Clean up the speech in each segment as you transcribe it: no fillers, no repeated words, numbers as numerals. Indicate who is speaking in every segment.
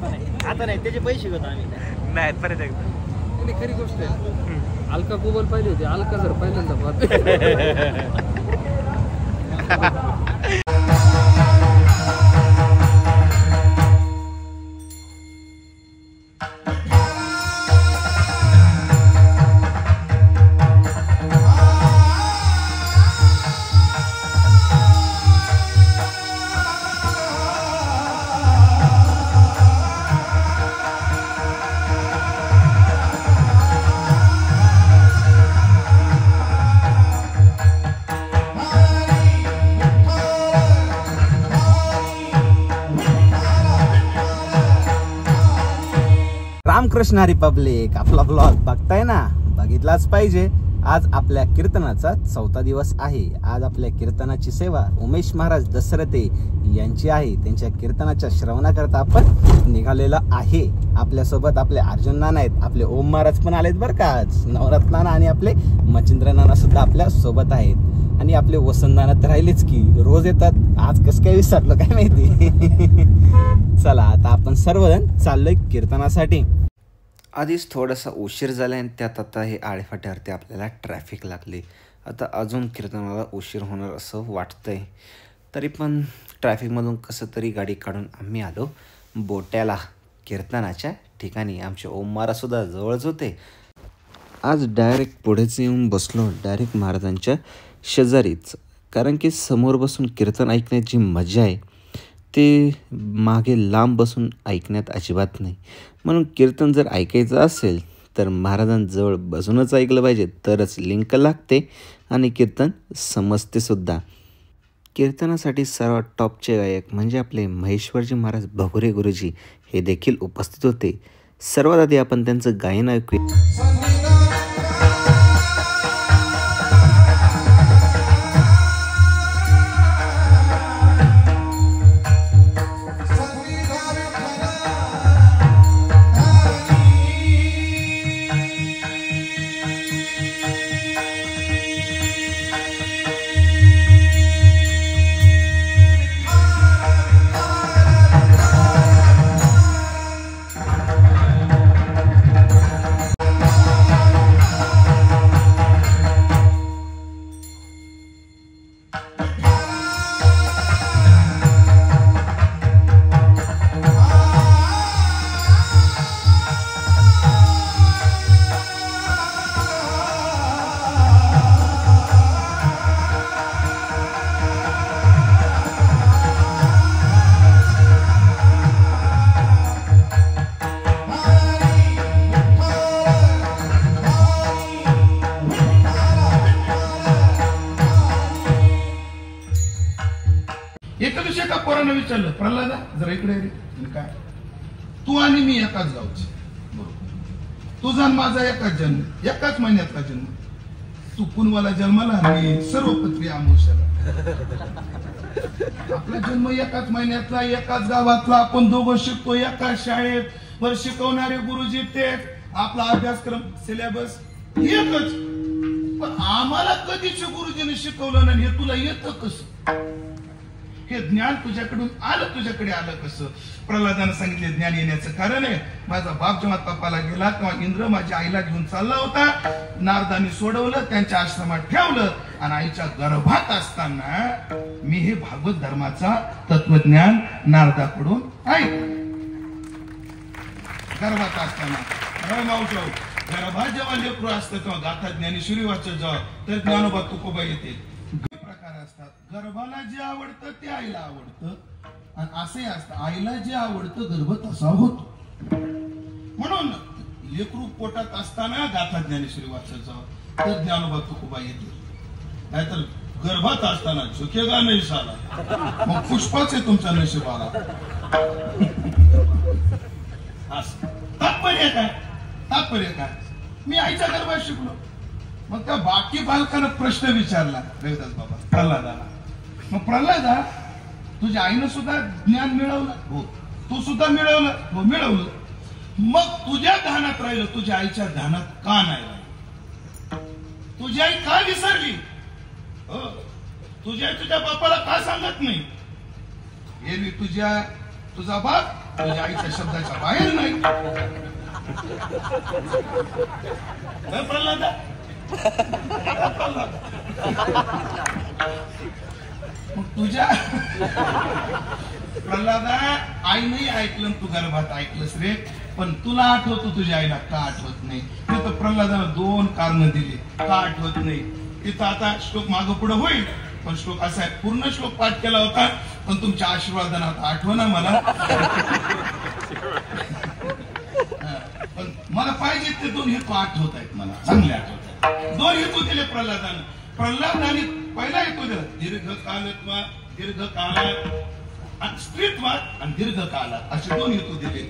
Speaker 1: आता नाही त्याचे पैसे घेतो आम्ही.
Speaker 2: नाही परत एकदा.
Speaker 3: नाही खरी गोष्ट आहे. अलका कुबल पाहिजे होती, अलका जर पहिल्यांदा पाहत.
Speaker 4: रामकृष्ण हरी पब्लिक, आपला ब्लॉग बघताय ना, बघितलाच पाहिजे. आज आपल्या कीर्तनाचा 4था दिवस आहे. आज आपल्या कीर्तनाची सेवा उमेश महाराज दसरथे यांची आहे. त्यांच्या कीर्तनाच्या श्रवणाकरता आपण निघालेला आहे. आपल्यासोबत आपले अर्जुन नाना आहेत, आपले ओम महाराज पण आलेत बरं का. आज नवरत्न नाना आणि आपले मच्छिंद्र नाना सुद्धा आपल्या सोबत आहेत. आणि आपले वसंत नाना तर राहिलेच की, रोज येतात. आज कसं काय विसरलो काय माहिती. चला आता आपण सर्वजण चाललोय कीर्तनासाठी. आधीच थोडासा उशीर झाला आणि त्यात आता हे आळेफाट्यावरती आपल्याला ट्रॅफिक लागली. आता अजून कीर्तनाला उशीर होणार असं वाटतंय. तरी पण ट्रॅफिकमधून कसं तरी गाडी काढून आम्ही आलो बोट्याला, कीर्तनाच्या ठिकाणी. आमचे ओम महाराज सुद्धा जवळच होते. आज डायरेक्ट पुढेच येऊन बसलो, डायरेक्ट महाराजांच्या शेजारीच. कारण की समोर बसून कीर्तन ऐकण्याची मजा आहे ते मागे लांब बसून ऐकण्यात अजिबात नाही. म्हणून कीर्तन जर ऐकायचं असेल तर महाराजांजवळ बसूनच ऐकलं पाहिजे, तरच लिंक लागते आणि कीर्तन समजते सुद्धा. कीर्तनासाठी सर्वात टॉपचे गायक म्हणजे आपले महेश्वरजी महाराज भगुरे गुरुजी हे देखील उपस्थित होते. सर्वात आधी आपण त्यांचं गायन ऐकूया.
Speaker 5: एका दिवशी एका पोरानं विचारलं, प्रल्हादा जरा इकडे रे. काय, तू आणि मी एकाच गावचे, तुझा माझा एकाच जन्म, एकाच महिन्यातला जन्म. तू पुनवाला जन्माला आणि सर्वपत्री आमुष्याला. आपला जन्म एकाच महिन्यातला, एकाच गावातला. आपण दोघं शिकतो एकाच शाळेत. वर शिकवणारे गुरुजी तेच, आपला अभ्यासक्रम सिलेबस एकच. पण आम्हाला कधीच गुरुजीने शिकवलं नाही. हे तुला येतं कसं? हे ज्ञान तुझ्याकडून आलं, तुझ्याकडे आलं कसं? प्रल्हादानं सांगितले ज्ञान येण्याचं कारण आहे, माझा बाप जेव्हा तपाला गेला तेव्हा इंद्र माझ्या आईला घेऊन चालला होता. नारदांनी सोडवलं, त्यांच्या आश्रमात ठेवलं आणि आईच्या गर्भात असताना मी हे भागवत धर्माचा तत्वज्ञान नारदाकडून ऐकलं. गर्भात असताना मावशाव गर्भात जेव्हा लेकरू असतं तेव्हा गाथा ज्ञानेश्वरी वाचत जावं तर ज्ञानोबा तुकोबा येते. गर्भाला जे आवडतं ते आईला आवडतं आणि असंही असतं, आईला जे आवडतं गर्भ तसा होतो. म्हणून लेकरू पोटात असताना गाथा ज्ञानेश्वरी वाचत जावं तर ज्ञानोबा तुकोबा येते. नाहीतर गर्भात असताना झुकेगा नाही साला, मग पुष्पाच आहे तुमच्या नशिबाला. तात्पर्य काय? तात्पर्य काय? मी आईच्या गर्भात शिकलो. मग त्या बाकी बालकांना प्रश्न विचारला रविदास बाबा प्रल्हादाला. मग प्रल्हादा, तुझ्या आईनं सुद्धा ज्ञान मिळवलं? हो. तू सुद्धा मिळवलं? हो मिळवलं. मग तुझ्या ध्यानात राहिलं, तुझ्या आईच्या ध्यानात का नाही राहिलं? तुझी आई का विसरली? हो. तुझी आई तुझ्या बापाला का सांगत नाही? हे तुझा बाप तुझ्या आईच्या शब्दाच्या बाहेर नाही. काय प्रल्हादा? मग तुझ्या प्रल्हादा आईने ऐकलं, तू गर्भात ऐकलंस रे. पण तुला आठवतो तुझ्या आईला का आठवत नाही? तिथं प्रल्हादानं 2 कारण दिली का आठवत नाही. तिथं आता श्लोक मागं पुढे होईल, पण श्लोक असा आहे, पूर्ण श्लोक पाठ केला होता, पण तुमच्या आशीर्वादानं आठवना मला. पण मला पाहिजे ते 2 हेतू आठवत आहेत, मला चांगले आठवत आहेत. 2 हेतू दिले प्रल्हादानं. प्रल्हादाने पहिला हेतू दिला दीर्घकालात, स्त्रीत्वात आणि दीर्घकालात असे 2 हेतू दिले.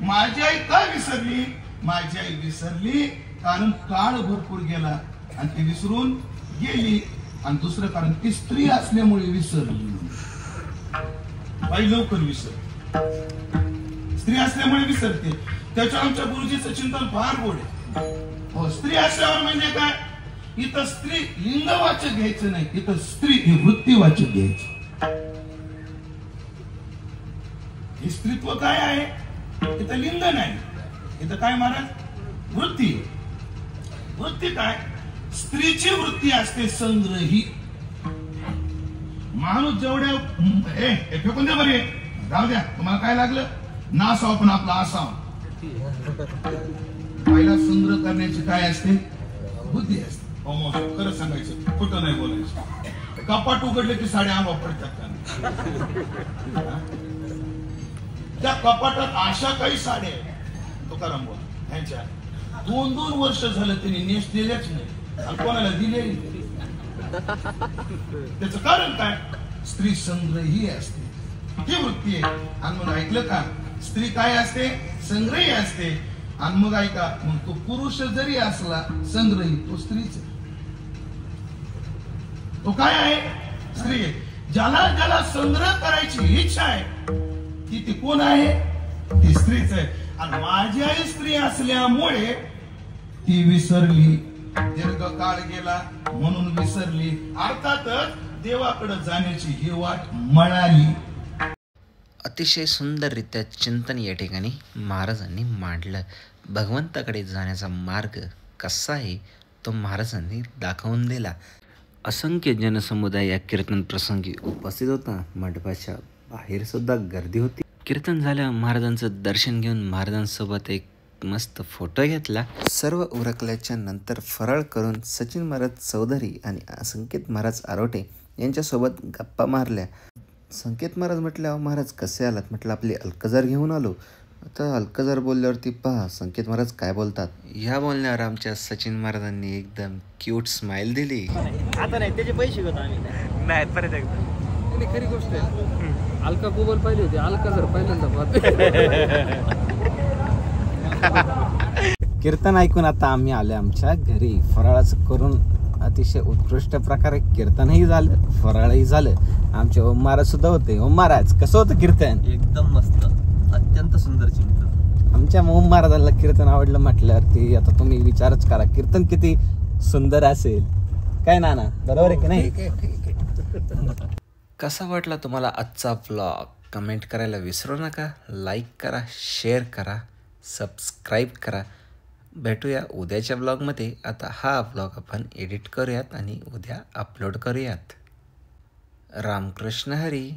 Speaker 5: माझी आई का विसरली? माझी आई विसरली कारण काळ भरपूर गेला आणि ती विसरून गेली. आणि दुसरं कारण ती स्त्री असल्यामुळे विसरली. बाई लवकर विसर, स्त्री असल्यामुळे विसरते. त्याच्या आमच्या गुरुजीचं चिंतन फार गोड आहे. हो, स्त्री असल्यावर म्हणजे काय? इथं स्त्री लिंगवाचक घ्यायचं नाही, इथं स्त्री ही वृत्तीवाचक घ्यायची. हे स्त्रीत्व काय आहे? इथं लिंग नाही, इथं काय महाराज? वृत्ती. वृत्ती काय? स्त्रीची वृत्ती असते संग्रही. माणूस जेवढ्या फेकून द्या बरे, जाऊ द्या, तुम्हाला काय लागलं? नासाव पण आपला असाव. पहिला संग्रह करण्याची काय असते? बुद्धी असते. खरं सांगायचं, खोटं नाही बोलायचं. कपाट उघडले की साड्या आंबा पडतात. त्या कपाटात अशा काही साड्या तुकाराम बोल त्यांच्या 2-2 वर्ष झालं त्यांनी नेसलेल्याच नाही आणि कोणाला दिले. त्याच कारण काय? स्त्री संग्रही असते, ही वृत्ती आहे. आणि मग ऐकलं का? स्त्री काय असते? संग्रही असते. आणि मग ऐका, मग तो पुरुष जरी असला संग्रही, तो स्त्रीच आहे. तो काय आहे? स्त्री आहे. ज्याला ज्याला संग्रह करायची इच्छा आहे ती कोण आहे? ती स्त्रीच आहे. आणि माझी आई स्त्री असल्यामुळे ती विसरली. दीर्घ काळ गेला म्हणून विसरली. अर्थातच देवाकडे जाण्याची ही वाट मळाली.
Speaker 4: अतिशय सुंदररित्या चिंतन या ठिकाणी महाराजांनी मांडलं. भगवंताकडे जाण्याचा मार्ग कसा आहे तो महाराजांनी दाखवून दिला. असंख्य जनसमुदाय या कीर्तन प्रसंगी उपस्थित होता. मंडपाच्या बाहेर सुद्धा गर्दी होती. कीर्तन झालं, महाराजांचं दर्शन घेऊन महाराजांसोबत एक मस्त फोटो घेतला. सर्व उरकल्याच्या नंतर फराळ करून सचिन महाराज चौधरी आणि संकेत महाराज आरोटे यांच्यासोबत गप्पा मारल्या. संकेत महाराज म्हटले, अहो महाराज कसे आलात? म्हटलं आपली अल्कजार घेऊन आलो. आता अल्कजार बोलल्यावरती पहा संकेत महाराज काय बोलतात. ह्या बोलण्यावर आमच्या सचिन महाराजांनी एकदम क्यूट स्माइल दिली.
Speaker 1: आता नाही, त्याचे पैसे घेतो आम्ही. नाही, परत एकदा.
Speaker 3: खरी गोष्ट आहे. अलका कुबल पाहिली होती, अल्काझर पहिल्यांदा
Speaker 4: कीर्तन ऐकून आता आम्ही आले आमच्या घरी. फराळाचं करून अतिशय उत्कृष्ट प्रकारे कीर्तनही झालं, फराळही झालं. आमचे ओम महाराज सुद्धा होते. ओम महाराज कसं होतं कीर्तन?
Speaker 1: एकदम मस्त, अत्यंत सुंदर चिंतन.
Speaker 4: आमच्या ओम महाराजांना कीर्तन आवडलं म्हटल्यावरती आता तुम्ही विचारच करा कीर्तन किती सुंदर असेल. काय नाना, बरोबर आहे की नाही? कसा वाटला तुम्हाला आजचा व्लॉग? कमेंट करायला विसरू नका. लाईक करा, शेअर करा, सबस्क्राईब करा. भेटूया उद्याच्या ब्लॉगमध्ये. आता हा ब्लॉग आपण एडिट करूयात आणि उद्या अपलोड करूयात. रामकृष्ण हरी.